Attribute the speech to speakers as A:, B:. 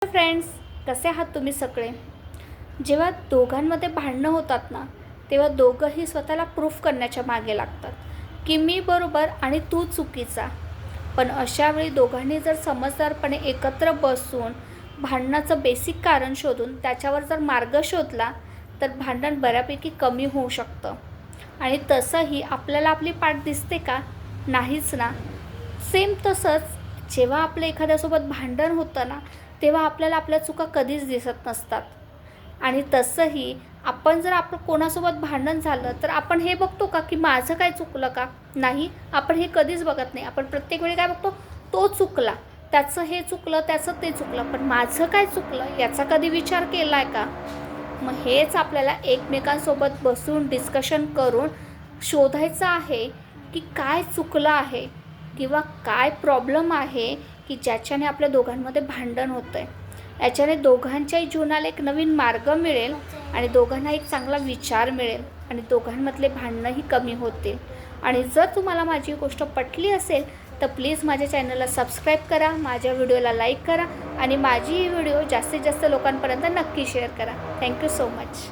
A: Friends, कसे आहात तुम्ही सगळे? जेव्हा दोघांमध्ये भांडणं होतात ना, तेव्हा दोघंही स्वतःला प्रूफ करण्याच्या मागे लागतात की मी बरोबर आणि तू चुकीचा. पण अशावेळी दोघांनी जर समजदारपणे एकत्र बसून भांडणाचं बेसिक कारण शोधून त्याच्यावर जर मार्ग शोधला तर भांडण बऱ्यापैकी कमी होऊ शकतं. आणि तसंही आपल्याला आपली पाठ दिसते का? नाहीच ना. सेम तसंच जेव्हा आपलं एखाद्यासोबत भांडण होतं ना, तेव्हा आपल्याला आपल्या चुका कधीच दिसत नसतात. आणि तसंही आपण जर आपलं कोणासोबत भांडण झालं तर आपण हे बघतो का की माझं काय चुकलं का? नाही, आपण हे कधीच बघत नाही. आपण प्रत्येक वेळी काय बघतो, तो चुकला, त्याचं हे चुकलं, त्याचं ते चुकलं, पण माझं काय चुकलं याचा कधी विचार केला आहे का? मग हेच आपल्याला एकमेकांसोबत बसून डिस्कशन करून शोधायचं आहे की काय चुकलं आहे किंवा काय प्रॉब्लेम आहे की ज्याच्याने आपल्या दोघांमध्ये भांडण होतं आहे. याच्याने दोघांच्याही जीवनाला एक नवीन मार्ग मिळेल आणि दोघांना एक चांगला विचार मिळेल आणि दोघांमधले भांडणंही कमी होतील. आणि जर तुम्हाला माझी गोष्ट पटली असेल तर प्लीज माझ्या चॅनलला सबस्क्राईब करा, माझ्या व्हिडिओला लाईक करा आणि माझी ही व्हिडिओ जास्तीत जास्त लोकांपर्यंत नक्की शेअर करा. Thank you so much.